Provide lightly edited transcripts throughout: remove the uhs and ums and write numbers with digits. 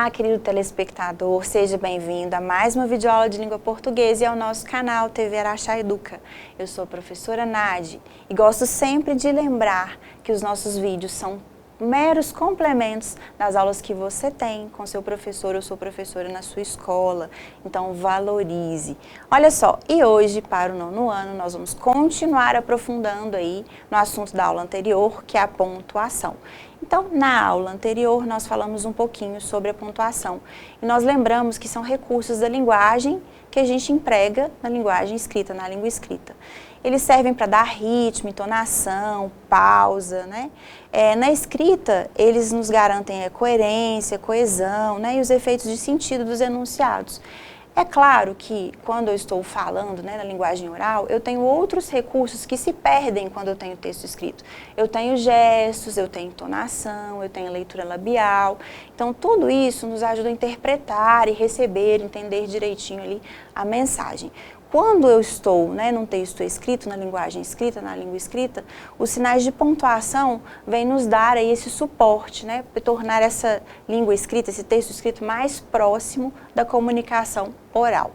Olá, querido telespectador, seja bem-vindo a mais uma videoaula de língua portuguesa e ao nosso canal TV Araxá Educa. Eu sou a professora Nadi e gosto sempre de lembrar que os nossos vídeos são meros complementos das aulas que você tem com seu professor ou sua professora na sua escola. Então, valorize. Olha só, e hoje, para o 9º ano, nós vamos continuar aprofundando aí no assunto da aula anterior, que é a pontuação. Então, na aula anterior, nós falamos um pouquinho sobre a pontuação. E nós lembramos que são recursos da linguagem que a gente emprega na linguagem escrita, na língua escrita. Eles servem para dar ritmo, entonação, pausa, né? Na escrita, eles nos garantem a coerência, coesão, né? E os efeitos de sentido dos enunciados. É claro que quando eu estou falando, né, na linguagem oral, eu tenho outros recursos que se perdem quando eu tenho texto escrito. Eu tenho gestos, eu tenho entonação, eu tenho leitura labial. Então, tudo isso nos ajuda a interpretar e receber, entender direitinho ali a mensagem. Quando eu estou, né, num texto escrito, na linguagem escrita, na língua escrita, os sinais de pontuação vêm nos dar aí esse suporte, né, para tornar essa língua escrita, esse texto escrito mais próximo da comunicação oral.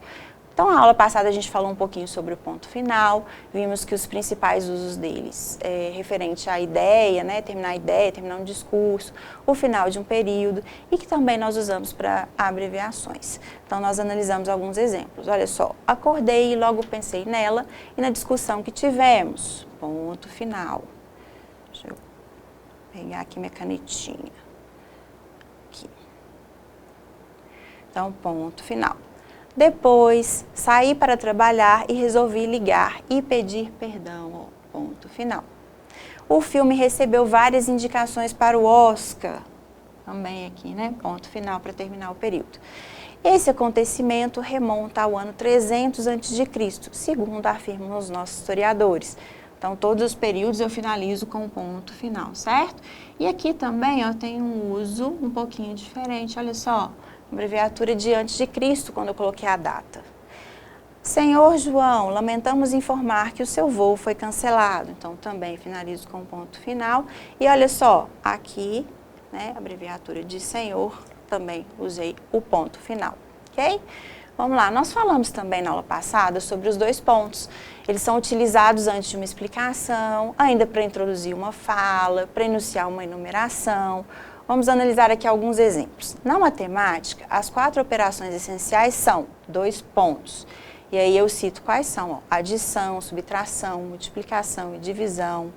Então, na aula passada a gente falou um pouquinho sobre o ponto final, vimos que os principais usos deles é referente à ideia, né, terminar a ideia, terminar um discurso, o final de um período e que também nós usamos para abreviações. Então, nós analisamos alguns exemplos. Olha só, acordei e logo pensei nela e na discussão que tivemos. Ponto final. Deixa eu pegar aqui minha canetinha. Aqui. Então, ponto final. Depois, saí para trabalhar e resolvi ligar e pedir perdão, ó, ponto final. O filme recebeu várias indicações para o Oscar, também aqui, né, ponto final para terminar o período. Esse acontecimento remonta ao ano 300 a.C., segundo afirmam os nossos historiadores. Então, todos os períodos eu finalizo com um ponto final, certo? E aqui também, ó, tem um uso um pouquinho diferente, olha só. Abreviatura de antes de Cristo, quando eu coloquei a data. Senhor João, lamentamos informar que o seu voo foi cancelado. Então, também finalizo com um ponto final. E olha só, aqui, né, abreviatura de senhor, também usei o ponto final, ok? Vamos lá, nós falamos também na aula passada sobre os dois pontos. Eles são utilizados antes de uma explicação, ainda para introduzir uma fala, para enunciar uma enumeração. Vamos analisar aqui alguns exemplos. Na matemática, as 4 operações essenciais são 2 pontos. E aí eu cito quais são, ó, adição, subtração, multiplicação e divisão.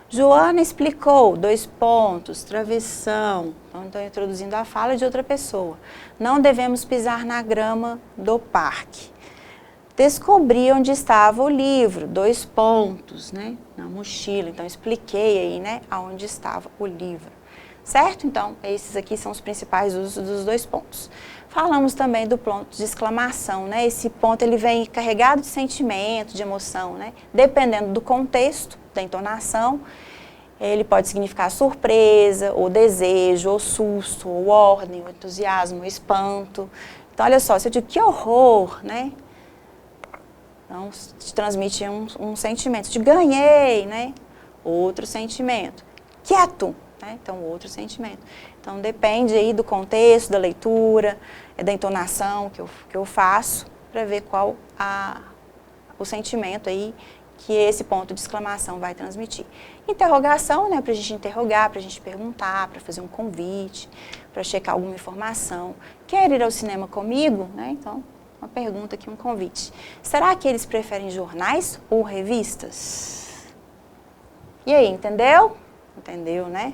Joana explicou 2 pontos, travessão. Então, estou introduzindo a fala de outra pessoa. Não devemos pisar na grama do parque. Descobri onde estava o livro, 2 pontos, né, na mochila. Então, expliquei aí, né, aonde estava o livro. Certo? Então, esses aqui são os principais usos dos 2 pontos. Falamos também do ponto de exclamação, né? Esse ponto ele vem carregado de sentimento, de emoção, né? Dependendo do contexto, da entonação, ele pode significar surpresa, ou desejo, ou susto, ou ordem, ou entusiasmo, ou espanto. Então, olha só, se eu digo que horror, né? Então, te transmite um sentimento. De ganhei, né? Outro sentimento. Quieto. Então, outro sentimento. Então, depende aí do contexto, da leitura, da entonação que eu faço, para ver qual o sentimento aí que esse ponto de exclamação vai transmitir. Interrogação, né, para a gente interrogar, para a gente perguntar, para fazer um convite, para checar alguma informação. Quer ir ao cinema comigo? Né? Então, uma pergunta aqui, um convite. Será que eles preferem jornais ou revistas? E aí, entendeu? Entendeu, né?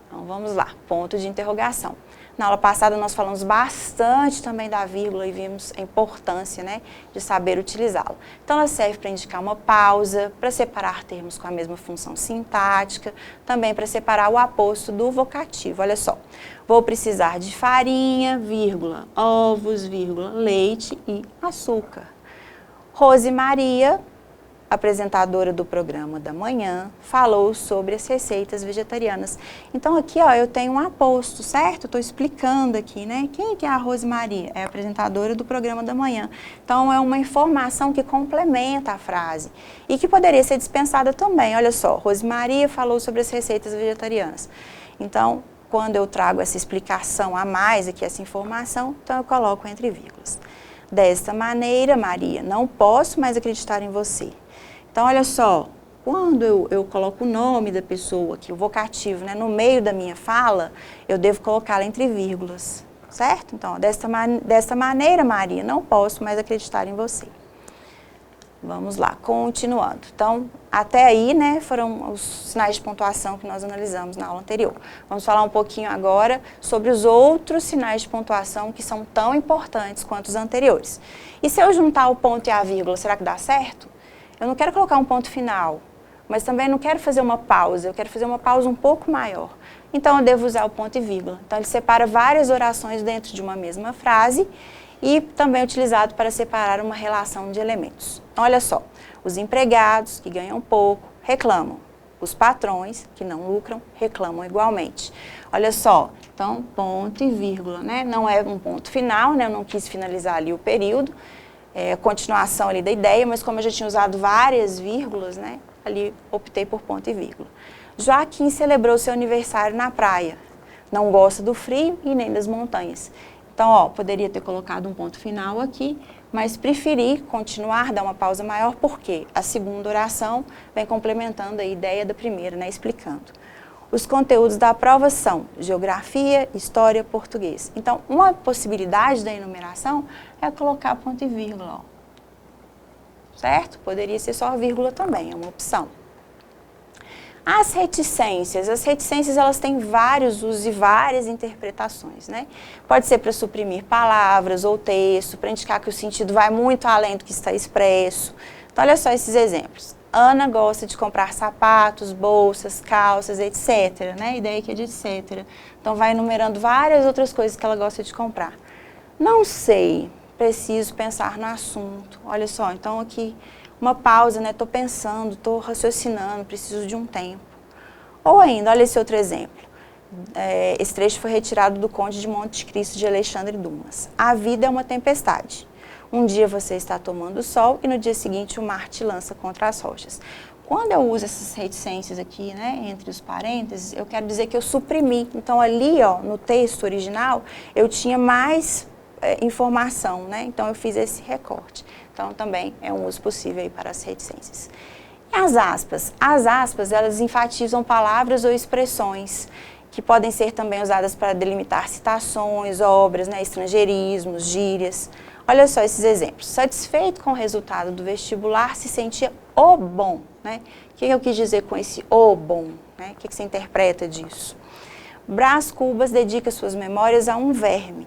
Então, vamos lá, ponto de interrogação. Na aula passada nós falamos bastante também da vírgula e vimos a importância, né, de saber utilizá-la. Então, ela serve para indicar uma pausa, para separar termos com a mesma função sintática, também para separar o aposto do vocativo. Olha só, vou precisar de farinha, vírgula, ovos, vírgula, leite e açúcar. Rose Maria, apresentadora do programa da manhã, falou sobre as receitas vegetarianas. Então, aqui, ó, eu tenho um aposto, certo? Estou explicando aqui, né? Quem que é a Rose Maria? É a apresentadora do programa da manhã. Então, é uma informação que complementa a frase e que poderia ser dispensada também. Olha só, Rose Maria falou sobre as receitas vegetarianas. Então, quando eu trago essa explicação a mais aqui, essa informação, então eu coloco entre vírgulas. Desta maneira, Maria, não posso mais acreditar em você. Então, olha só, quando eu coloco o nome da pessoa aqui, o vocativo, né, no meio da minha fala, eu devo colocá-la entre vírgulas, certo? Então, desta maneira, Maria, não posso mais acreditar em você. Vamos lá, continuando. Então, até aí, né, foram os sinais de pontuação que nós analisamos na aula anterior. Vamos falar um pouquinho agora sobre os outros sinais de pontuação que são tão importantes quanto os anteriores. E se eu juntar o ponto e a vírgula, será que dá certo? Eu não quero colocar um ponto final, mas também não quero fazer uma pausa, eu quero fazer uma pausa um pouco maior. Então, eu devo usar o ponto e vírgula. Então, ele separa várias orações dentro de uma mesma frase e também é utilizado para separar uma relação de elementos. Olha só, os empregados, que ganham pouco, reclamam. Os patrões, que não lucram, reclamam igualmente. Olha só, então, ponto e vírgula, né? Não é um ponto final, né? Eu não quis finalizar ali o período, a continuação ali da ideia, mas como eu já tinha usado várias vírgulas, né? Ali optei por ponto e vírgula. Joaquim celebrou seu aniversário na praia. Não gosta do frio e nem das montanhas. Então, ó, poderia ter colocado um ponto final aqui, mas preferi continuar, dar uma pausa maior, porque a segunda oração vem complementando a ideia da primeira, né, explicando. Os conteúdos da prova são geografia, história, português. Então, uma possibilidade da enumeração é colocar ponto e vírgula, ó. Certo? Poderia ser só vírgula também, é uma opção. As reticências elas têm vários usos e várias interpretações, né? Pode ser para suprimir palavras ou texto, para indicar que o sentido vai muito além do que está expresso. Então, olha só esses exemplos. Ana gosta de comprar sapatos, bolsas, calças, etc. Né? A ideia aqui é de etc. Então, vai enumerando várias outras coisas que ela gosta de comprar. Não sei, preciso pensar no assunto. Olha só, então aqui uma pausa, né? Estou pensando, estou raciocinando, preciso de um tempo. Ou ainda, olha esse outro exemplo. Esse trecho foi retirado do Conde de Monte Cristo de Alexandre Dumas. A vida é uma tempestade. Um dia você está tomando sol e no dia seguinte o mar te lança contra as rochas. Quando eu uso essas reticências aqui, né, entre os parênteses, eu quero dizer que eu suprimi. Então, ali, ó, no texto original, eu tinha mais informação, né? Então, eu fiz esse recorte. Então, também é um uso possível aí para as reticências. E as aspas? As aspas, elas enfatizam palavras ou expressões que podem ser também usadas para delimitar citações, obras, né, estrangeirismos, gírias. Olha só esses exemplos. Satisfeito com o resultado do vestibular, se sentia o bom. Né? O que eu quis dizer com esse o bom? Né? O que você interpreta disso? Brás Cubas dedica suas memórias a um verme.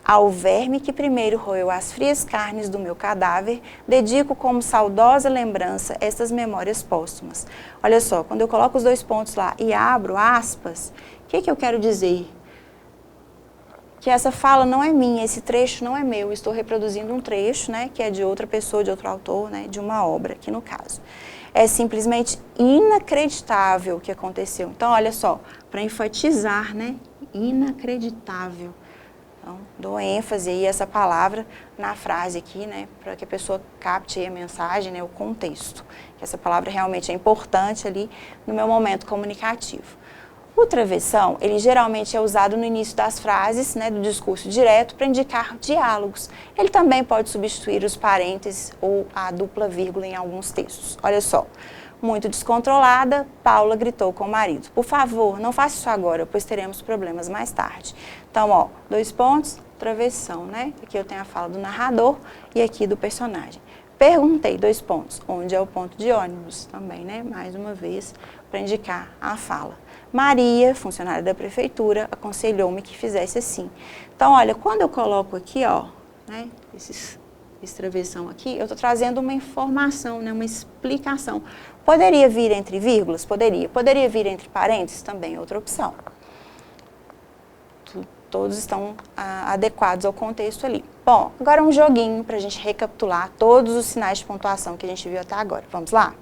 Ao verme que primeiro roeu as frias carnes do meu cadáver, dedico como saudosa lembrança estas memórias póstumas. Olha só, quando eu coloco os dois pontos lá e abro aspas, o que eu quero dizer? Que essa fala não é minha, esse trecho não é meu, estou reproduzindo um trecho, né, que é de outra pessoa, de outro autor, né, de uma obra, aqui no caso. É simplesmente inacreditável o que aconteceu. Então, olha só, para enfatizar, né, inacreditável. Então, dou ênfase aí a essa palavra na frase aqui, né, para que a pessoa capte aí a mensagem, né, o contexto. Que essa palavra realmente é importante ali no meu momento comunicativo. O travessão, ele geralmente é usado no início das frases, né, do discurso direto para indicar diálogos. Ele também pode substituir os parênteses ou a dupla vírgula em alguns textos. Olha só. Muito descontrolada, Paula gritou com o marido. Por favor, não faça isso agora, pois teremos problemas mais tarde. Então, ó, dois pontos, travessão, né? Aqui eu tenho a fala do narrador e aqui do personagem. Perguntei, dois pontos, onde é o ponto de ônibus também, né? Mais uma vez, para indicar a fala. Maria, funcionária da prefeitura, aconselhou-me que fizesse assim. Então, olha, quando eu coloco aqui, ó, né, esse travessão aqui, eu estou trazendo uma informação, né, uma explicação. Poderia vir entre vírgulas? Poderia. Poderia vir entre parênteses? Também, outra opção. Todos estão adequados ao contexto ali. Bom, agora um joguinho para a gente recapitular todos os sinais de pontuação que a gente viu até agora. Vamos lá?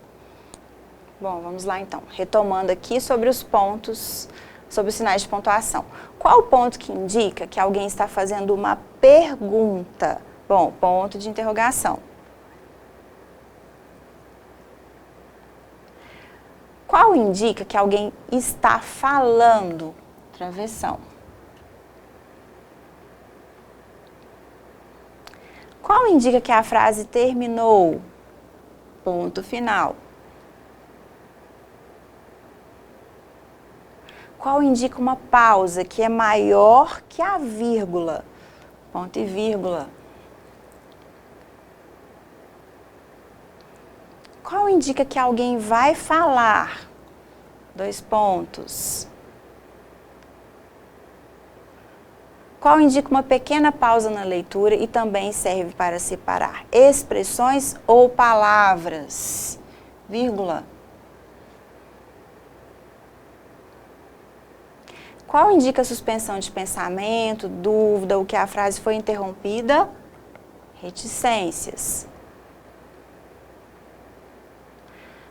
Bom, vamos lá então. Retomando aqui sobre os pontos, sobre os sinais de pontuação. Qual o ponto que indica que alguém está fazendo uma pergunta? Bom, ponto de interrogação. Qual indica que alguém está falando? travessão. Qual indica que a frase terminou? Ponto final. Qual indica uma pausa que é maior que a vírgula? Ponto e vírgula. Qual indica que alguém vai falar? 2 pontos. Qual indica uma pequena pausa na leitura e também serve para separar expressões ou palavras? Vírgula. Qual indica suspensão de pensamento, dúvida, ou que a frase foi interrompida? Reticências.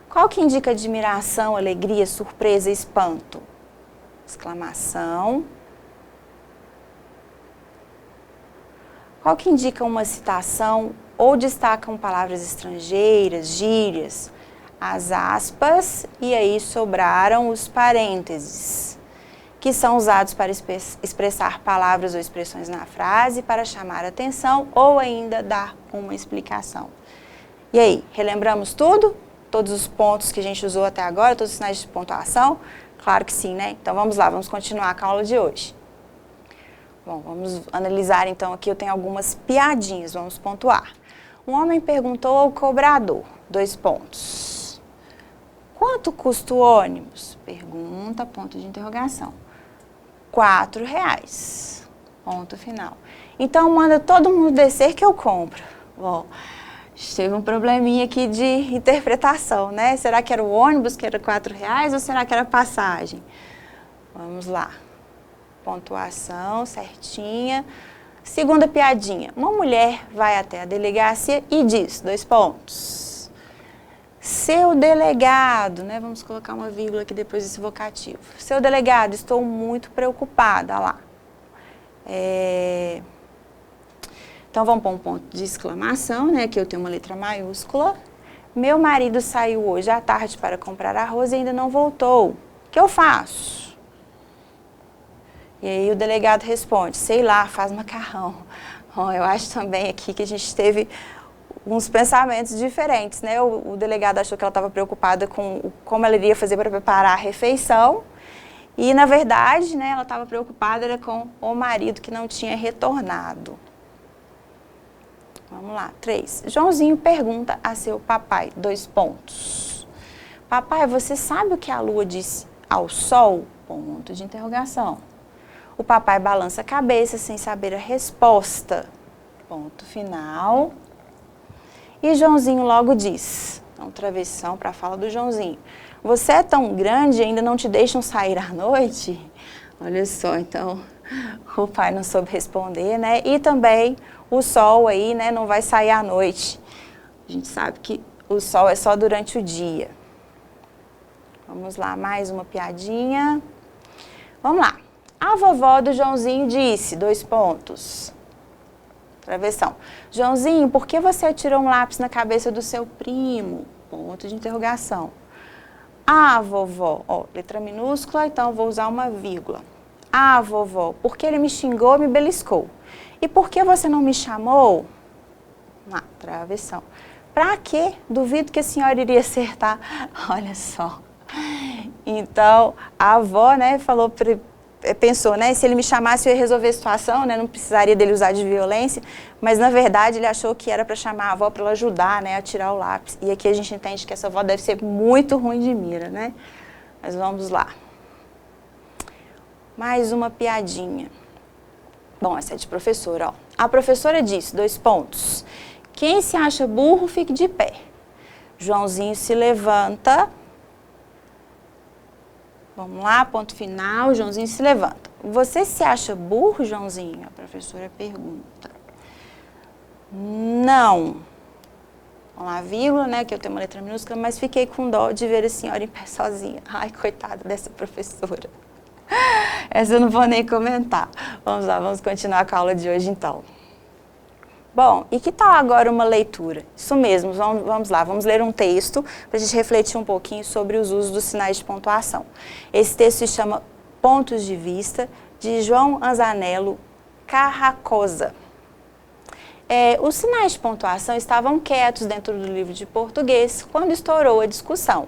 Qual que indica admiração, alegria, surpresa, espanto? Exclamação. Qual que indica uma citação ou destacam palavras estrangeiras, gírias? As aspas, e aí sobraram os parênteses, que são usados para expressar palavras ou expressões na frase, para chamar a atenção ou ainda dar uma explicação. E aí, relembramos tudo? Todos os pontos que a gente usou até agora, todos os sinais de pontuação? Claro que sim, né? Então vamos lá, vamos continuar com a aula de hoje. Bom, vamos analisar então aqui, eu tenho algumas piadinhas, vamos pontuar. Um homem perguntou ao cobrador, 2 pontos. Quanto custa o ônibus? Pergunta, ponto de interrogação. R$4, ponto final. Então manda todo mundo descer que eu compro. Bom, teve um probleminha aqui de interpretação, né? Será que era o ônibus que era R$4 ou será que era a passagem? Vamos lá. Pontuação certinha. Segunda piadinha. Uma mulher vai até a delegacia e diz, 2 pontos. Seu delegado, né? Vamos colocar uma vírgula aqui depois desse vocativo. Seu delegado, estou muito preocupada, lá. Então vamos pôr um ponto de exclamação, né? Aqui eu tenho uma letra maiúscula. Meu marido saiu hoje à tarde para comprar arroz e ainda não voltou. O que eu faço? E aí o delegado responde, sei lá, faz macarrão. Bom, eu acho também aqui que a gente teve uns pensamentos diferentes, né? O delegado achou que ela estava preocupada com como ela iria fazer para preparar a refeição. E, na verdade, né, ela estava preocupada era com o marido que não tinha retornado. Vamos lá, 3. Joãozinho pergunta a seu papai, 2 pontos. Papai, você sabe o que a lua disse ao sol? Ponto de interrogação. O papai balança a cabeça sem saber a resposta. Ponto final. E Joãozinho logo diz, então travessão para a fala do Joãozinho. Você é tão grande e ainda não te deixam sair à noite? Olha só, então o pai não soube responder, né? E também o sol aí, né, não vai sair à noite. A gente sabe que o sol é só durante o dia. Vamos lá, mais uma piadinha. Vamos lá. A vovó do Joãozinho disse, 2 pontos. Travessão. Joãozinho, por que você atirou um lápis na cabeça do seu primo? Ponto de interrogação. Ah, vovó, ó, letra minúscula, então vou usar uma vírgula. Ah, vovó, porque ele me xingou, me beliscou. E por que você não me chamou? Ah, travessão. Pra quê? Duvido que a senhora iria acertar. Olha só. Então, a avó, né, pensou, né, se ele me chamasse eu ia resolver a situação, né, não precisaria dele usar de violência, mas na verdade ele achou que era para chamar a avó para ela ajudar, né, a tirar o lápis. E aqui a gente entende que essa avó deve ser muito ruim de mira, né? Mas vamos lá. Mais uma piadinha. Bom, essa é de professora, ó. A professora disse, 2 pontos. Quem se acha burro, fique de pé. Joãozinho se levanta. Vamos lá, ponto final, Joãozinho se levanta. Você se acha burro, Joãozinho? A professora pergunta. Não. Vamos lá, vírgula, né, que eu tenho uma letra minúscula, mas fiquei com dó de ver a senhora em pé sozinha. Ai, coitada dessa professora. Essa eu não vou nem comentar. Vamos lá, vamos continuar com a aula de hoje então. Bom, e que tal agora uma leitura? Isso mesmo, vamos lá, vamos ler um texto para a gente refletir um pouquinho sobre os usos dos sinais de pontuação. Esse texto se chama Pontos de Vista, de João Anzanello Carracosa. Os sinais de pontuação estavam quietos dentro do livro de português quando estourou a discussão.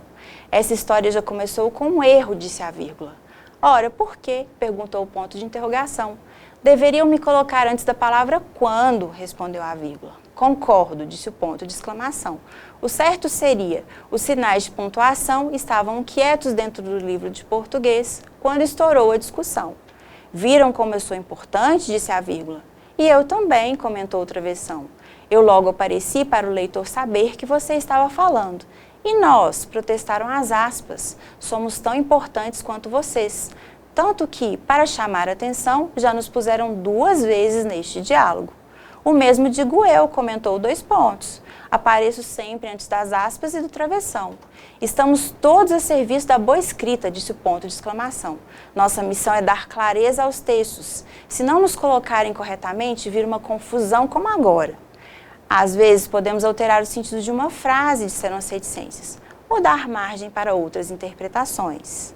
Essa história já começou com um erro, disse a vírgula. Ora, por quê? Perguntou o ponto de interrogação. Deveriam me colocar antes da palavra quando, respondeu a vírgula. Concordo, disse o ponto de exclamação. O certo seria, os sinais de pontuação estavam quietos dentro do livro de português quando estourou a discussão. Viram como eu sou importante, disse a vírgula. E eu também, comentou o travessão. Eu logo apareci para o leitor saber que você estava falando. E nós, protestaram as aspas, somos tão importantes quanto vocês. Tanto que, para chamar a atenção, já nos puseram 2 vezes neste diálogo. O mesmo digo eu, comentou 2 pontos. Apareço sempre antes das aspas e do travessão. Estamos todos a serviço da boa escrita, disse o ponto de exclamação. Nossa missão é dar clareza aos textos. Se não nos colocarem corretamente, vira uma confusão como agora. Às vezes, podemos alterar o sentido de uma frase, disseram as reticências, ou dar margem para outras interpretações.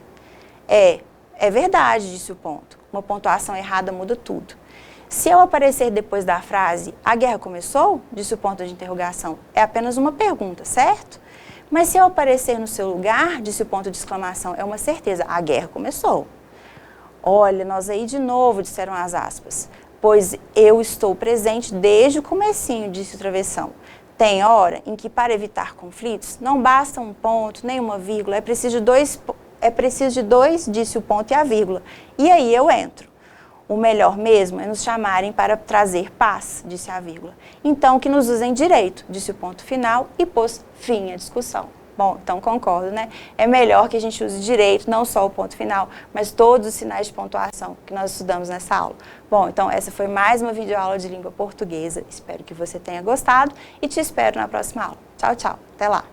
É verdade, disse o ponto. Uma pontuação errada muda tudo. Se eu aparecer depois da frase, a guerra começou? Disse o ponto de interrogação. É apenas uma pergunta, certo? Mas se eu aparecer no seu lugar, disse o ponto de exclamação, é uma certeza, a guerra começou. Olha, nós aí de novo, disseram as aspas. Pois eu estou presente desde o comecinho, disse o travessão. Tem hora em que, para evitar conflitos, não basta um ponto, nem uma vírgula, é preciso de dois, disse o ponto e a vírgula. E aí eu entro. O melhor mesmo é nos chamarem para trazer paz, disse a vírgula. Então, que nos usem direito, disse o ponto final e pôs fim à discussão. Bom, então concordo, né? É melhor que a gente use direito, não só o ponto final, mas todos os sinais de pontuação que nós estudamos nessa aula. Bom, então essa foi mais uma videoaula de língua portuguesa. Espero que você tenha gostado e te espero na próxima aula. Tchau, tchau. Até lá.